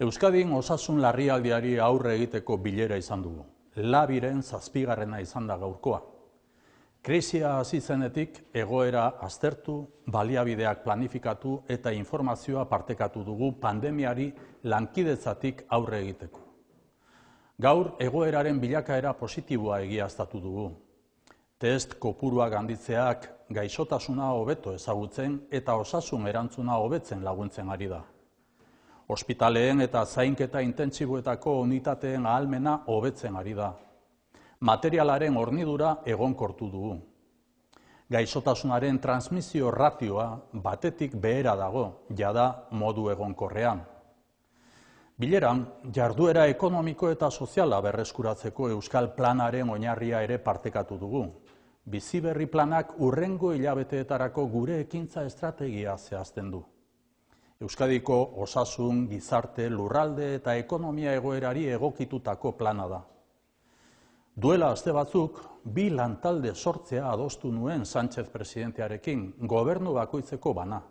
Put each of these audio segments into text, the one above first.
Euskadin osasun larrialdiari aurre egiteko bilera izan dugu. Labiren 7. izan da gaurkoa. Krisia hasi zenetik egoera aztertu, baliabideak planifikatu eta informazioa partekatu dugu pandemiari lankidetzatik aurre egiteko. Gaur egoeraren bilakaera positiboa egiaztatu dugu. Test kopuruak handitzeak gaixotasuna hobeto ezagutzen eta osasun erantzuna hobetzen laguntzen ari da. Ospitaleen eta zainketa intentsiboetako unitateen ahalmena hobetzen ari da. Materialaren hornidura egonkortu dugu. Gaixotasunaren transmisio ratioa batetik behera dago, jada modu egonkorrean. Bileran, jarduera ekonomiko eta soziala berreskuratzeko Euskal Planaren oinarria ere partekatu dugu. Biziberri planak hurrengo hilabeteetarako gure ekintza estrategia zehazten du. Euskadiko osasun, gizarte, lurralde eta ekonomia egoerari egokitutako plana da. Duela aste batzuk, 2 lantalde sortzea adostu nuen Sánchez presidentearekin, gobernu bakoitzeko bana.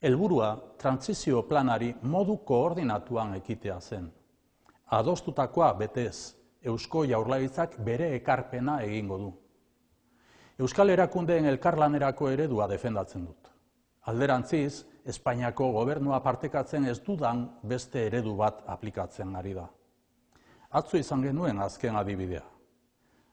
Helburua, trantsizio planari modu koordinatuan ekitea zen. Adostutakoa betez, Eusko Jaurlaritzak bere ekarpena egingo du. Euskal Erakundeen elkarlanerako eredua defendatzen dut. Alderantziz, Espainiako gobernua partekatzen ez dudan beste eredu bat aplikatzen ari da. Atzo izan genuen azken adibidea.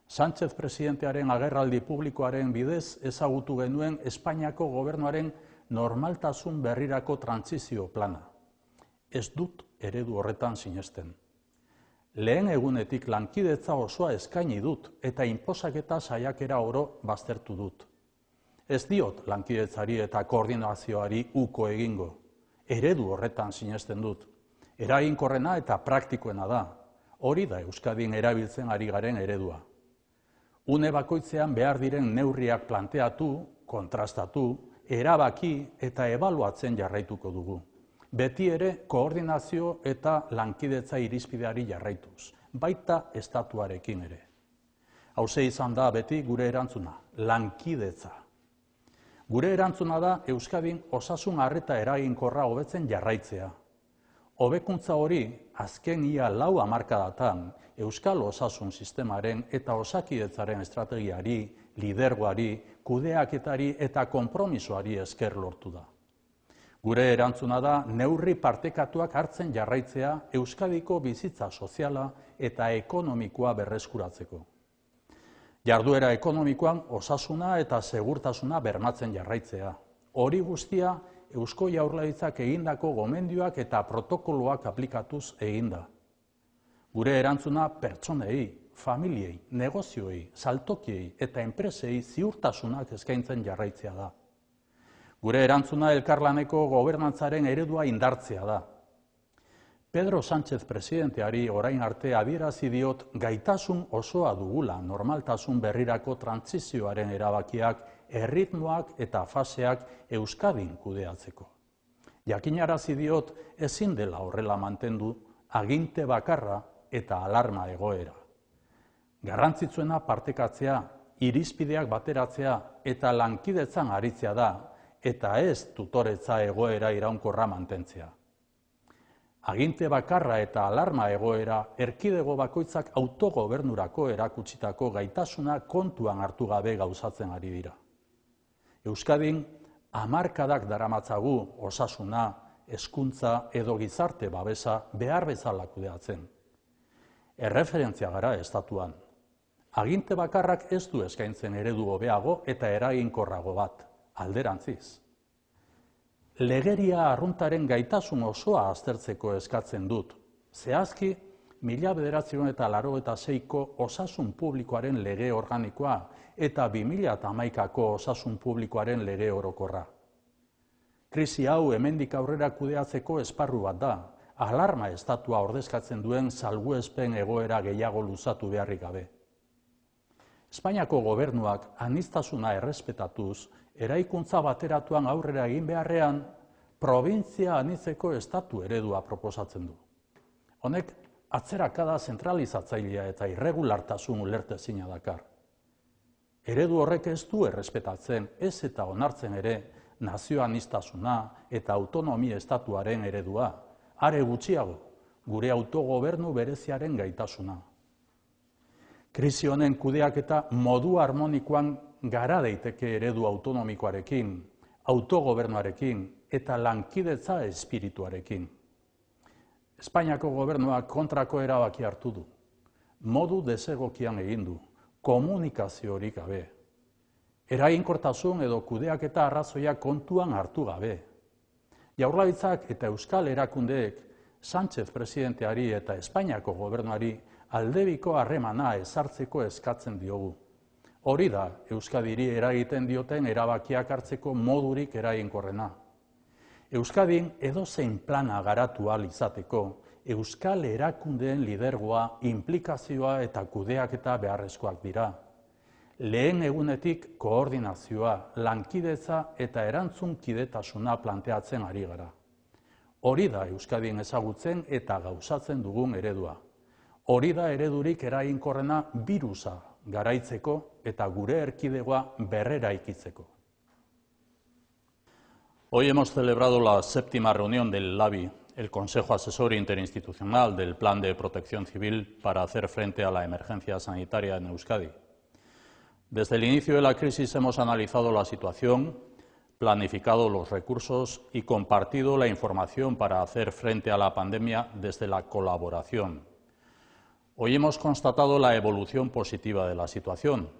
Sánchez presidentearen agerraldi publikoaren bidez ezagutu genuen Espainiako gobernuaren normaltasun berrirako trantsizio plana. Ez dut eredu horretan sinesten. Lehen egunetik lankidetza osoa eskaini dut eta inposaketa saiakera oro baztertu dut. Ez diot lankidetzari eta koordinazioari uko egingo. Eredu horretan sinesten dut. Eraginkorrena eta praktikoena da. Hori da Euskadin erabiltzen ari garen eredua. Une bakoitzean behar diren neurriak planteatu, kontrastatu, erabaki eta ebaluatzen jarraituko dugu. Beti ere koordinazio eta lankidetza irizpideari jarraituz, baita estatuarekin ere. Hauxe izan da beti gure erantzuna, lankidetza. Gure erantzuna da Euskadin osasun arreta eraginkorra hobetzen jarraitzea. Hobekuntza hori azken ia 4 hamarkadatan Euskal Osasun Sistemaren eta Osakidetzaren estrategiari, lidergoari, kudeaketari eta konpromisoari esker lortu da. Gure erantzuna da neurri partekatuak hartzen jarraitzea Euskadiko bizitza soziala eta ekonomikoa berreskuratzeko. Jarduera ekonomikoan osasuna eta segurtasuna bermatzen jarraitzea. Hori guztia Eusko Jaurlaritzak egindako gomendioak eta protokoloak aplikatuz eginda. Gure erantzuna pertsonei, familiei, negozioei, saltokiei eta enpresei ziurtasunak eskaintzen jarraitzea da. Gure erantzuna elkarlaneko gobernantzaren eredua indartzea da. Pedro Sánchez presidenteari orain arte adierazi diot gaitasun osoa dugula normaltasun berrirako trantsizioaren erabakiak, erritmoak eta faseak Euskadin kudeatzeko. Jakinarazi diot ezin dela horrela mantendu aginte bakarra eta alarma egoera. Garrantzitsuena partekatzea, irizpideak bateratzea eta lankidetzan aritzea da, eta ez tutoretza egoera iraunkorra mantentzea. Aginte bakarra eta alarma egoera erkidego bakoitzak autogobernurako erakutsitako gaitasuna kontuan hartu gabe gauzatzen ari dira. Euskadin hamarkadak daramatzagu osasuna, hezkuntza edo gizarte babesa behar bezala kudeatzen. Erreferentzia gara estatuan. Aginte bakarrak ez du eskaintzen eredu hobeago eta eraginkorrago bat, alderantziz. Legeria arruntaren gaitasun osoa aztertzeko eskatzen dut. Zehazki, 1986ko osasun publikoaren lege organikoa eta 2011ko osasun publikoaren lege orokorra. Krisi hau hemendik aurrera kudeatzeko esparru bat da, alarma estatua ordezkatzen duen salbuespen egoera gehiago luzatu beharrik gabe. Espainiako gobernuak aniztasuna errespetatuz, eraikuntza bateratuan aurrera egin beharrean, probintzia anitzeko estatu eredua proposatzen du. Honek, atzerakada zentralizatzailea eta irregulartasun ulertezina dakar. Eredu horrek ez du errespetatzen, ez eta onartzen ere nazio aniztasuna eta autonomia estatuaren eredua, are gutxiago, gure autogobernu bereziaren gaitasuna. Krisi honen kudeaketa modu harmonikoan gara daiteke eredu autonomikoarekin, autogobernuarekin eta lankidetza espirituarekin. Espainiako gobernuak kontrako erabaki hartu du. Modu desegokian egin du, komunikaziorik gabe. Eraginkortasun edo kudeaketa arrazoiak kontuan hartu gabe. Jaurlaritzak eta euskal erakundeek Sánchez presidenteari eta Espainiako gobernuari aldebiko harremana ezartzeko eskatzen diogu. Hori da Euskadiri eragiten dioten erabakiak hartzeko modurik eraginkorrena. Euskadin edozein plana garatu ahal izateko, euskal erakundeen lidergoa, inplikazioa eta kudeaketa beharrezkoak dira. Lehen egunetik koordinazioa, lankidetza eta erantzunkidetasuna planteatzen ari gara. Hori da Euskadin ezagutzen eta gauzatzen dugun eredua. Hori da eredurik eraginkorrena birusa garaitzeko eta gure erkidegoa berreraikitzeko. Hoy hemos celebrado la 7ª reunión del LABI, el Consejo Asesor Interinstitucional del Plan de Protección Civil para hacer frente a la emergencia sanitaria en Euskadi. Desde el inicio de la crisis hemos analizado la situación, planificado los recursos y compartido la información para hacer frente a la pandemia desde la colaboración. Hoy hemos constatado la evolución positiva de la situación.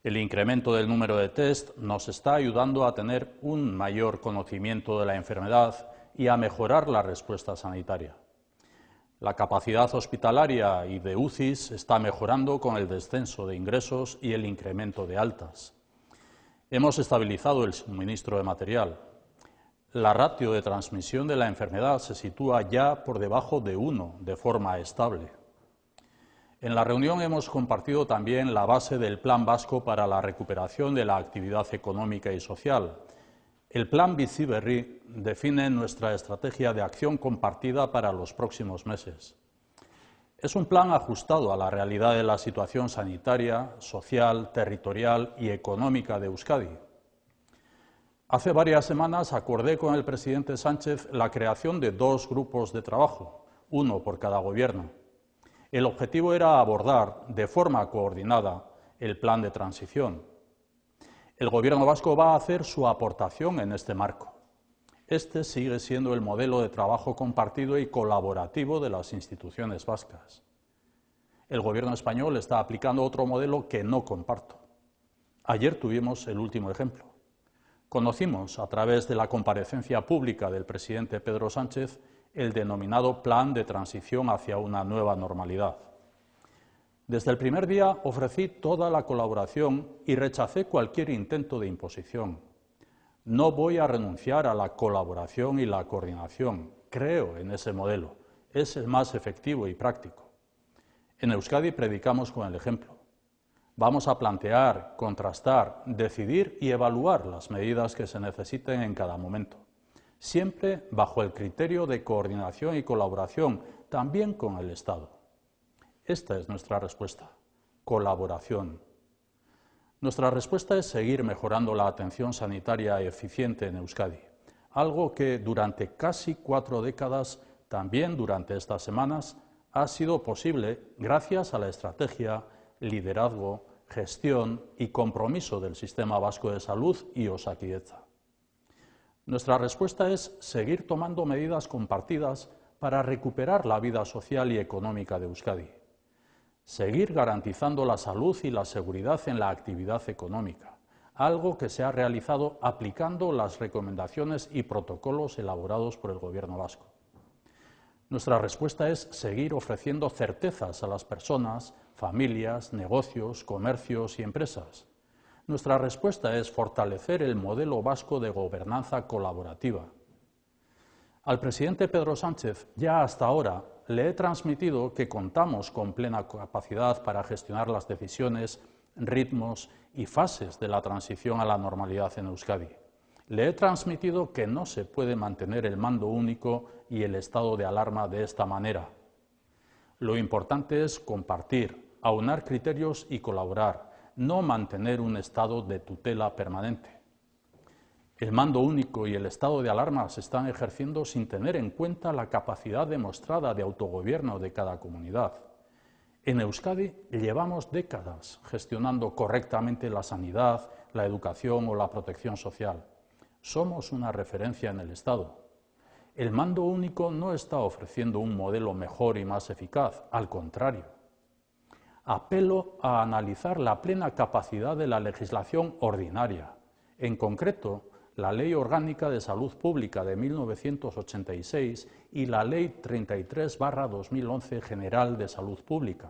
El incremento del número de test nos está ayudando a tener un mayor conocimiento de la enfermedad y a mejorar la respuesta sanitaria. La capacidad hospitalaria y de UCIs está mejorando con el descenso de ingresos y el incremento de altas. Hemos estabilizado el suministro de material. La ratio de transmisión de la enfermedad se sitúa ya por debajo de 1 de forma estable. En la reunión hemos compartido también la base del Plan Vasco para la recuperación de la actividad económica y social. El Plan Bizi Berri define nuestra estrategia de acción compartida para los próximos meses. Es un plan ajustado a la realidad de la situación sanitaria, social, territorial y económica de Euskadi. Hace varias semanas acordé con el presidente Sánchez la creación de 2 grupos de trabajo, uno por cada gobierno. El objetivo era abordar de forma coordinada el plan de transición. El Gobierno vasco va a hacer su aportación en este marco. Este sigue siendo el modelo de trabajo compartido y colaborativo de las instituciones vascas. El Gobierno español está aplicando otro modelo que no comparto. Ayer tuvimos el último ejemplo. Conocimos, a través de la comparecencia pública del presidente Pedro Sánchez, el denominado Plan de Transición hacia una nueva normalidad. Desde el primer día ofrecí toda la colaboración y rechacé cualquier intento de imposición. No voy a renunciar a la colaboración y la coordinación. Creo en ese modelo. Es el más efectivo y práctico. En Euskadi predicamos con el ejemplo. Vamos a plantear, contrastar, decidir y evaluar las medidas que se necesiten en cada momento, siempre bajo el criterio de coordinación y colaboración, también con el Estado. Esta es nuestra respuesta, colaboración. Nuestra respuesta es seguir mejorando la atención sanitaria eficiente en Euskadi, algo que durante casi 4 décadas, también durante estas semanas, ha sido posible gracias a la estrategia, liderazgo, gestión y compromiso del Sistema Vasco de Salud y Osakidetza. Nuestra respuesta es seguir tomando medidas compartidas para recuperar la vida social y económica de Euskadi. Seguir garantizando la salud y la seguridad en la actividad económica, algo que se ha realizado aplicando las recomendaciones y protocolos elaborados por el Gobierno vasco. Nuestra respuesta es seguir ofreciendo certezas a las personas, familias, negocios, comercios y empresas. Nuestra respuesta es fortalecer el modelo vasco de gobernanza colaborativa. Al presidente Pedro Sánchez, ya hasta ahora, le he transmitido que contamos con plena capacidad para gestionar las decisiones, ritmos y fases de la transición a la normalidad en Euskadi. Le he transmitido que no se puede mantener el mando único y el estado de alarma de esta manera. Lo importante es compartir, aunar criterios y colaborar, no mantener un estado de tutela permanente. El mando único y el estado de alarma se están ejerciendo sin tener en cuenta la capacidad demostrada de autogobierno de cada comunidad. En Euskadi llevamos décadas gestionando correctamente la sanidad, la educación o la protección social. Somos una referencia en el Estado. El mando único no está ofreciendo un modelo mejor y más eficaz, al contrario. Apelo a analizar la plena capacidad de la legislación ordinaria, en concreto, la Ley Orgánica de Salud Pública de 1986 y la Ley 33/2011 General de Salud Pública.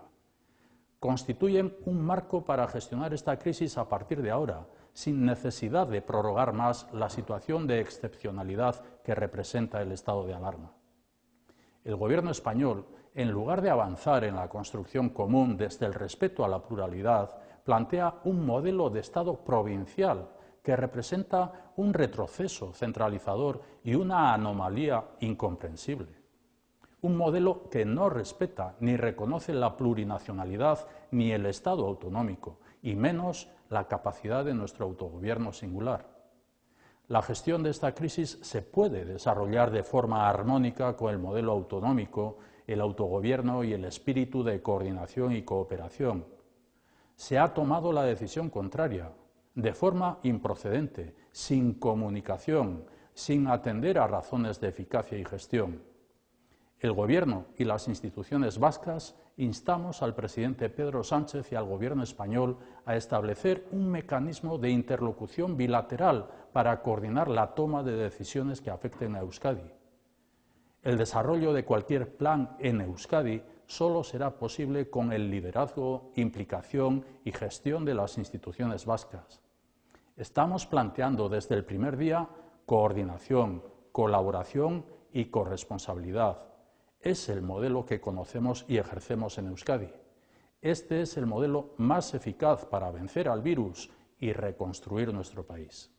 Constituyen un marco para gestionar esta crisis a partir de ahora, sin necesidad de prorrogar más la situación de excepcionalidad que representa el estado de alarma. El Gobierno español, en lugar de avanzar en la construcción común desde el respeto a la pluralidad, plantea un modelo de Estado provincial que representa un retroceso centralizador y una anomalía incomprensible. Un modelo que no respeta ni reconoce la plurinacionalidad ni el Estado autonómico, y menos la capacidad de nuestro autogobierno singular. La gestión de esta crisis se puede desarrollar de forma armónica con el modelo autonómico, el autogobierno y el espíritu de coordinación y cooperación. Se ha tomado la decisión contraria, de forma improcedente, sin comunicación, sin atender a razones de eficacia y gestión. El Gobierno y las instituciones vascas instamos al presidente Pedro Sánchez y al Gobierno español a establecer un mecanismo de interlocución bilateral para coordinar la toma de decisiones que afecten a Euskadi. El desarrollo de cualquier plan en Euskadi solo será posible con el liderazgo, implicación y gestión de las instituciones vascas. Estamos planteando desde el primer día coordinación, colaboración y corresponsabilidad. Es el modelo que conocemos y ejercemos en Euskadi. Este es el modelo más eficaz para vencer al virus y reconstruir nuestro país.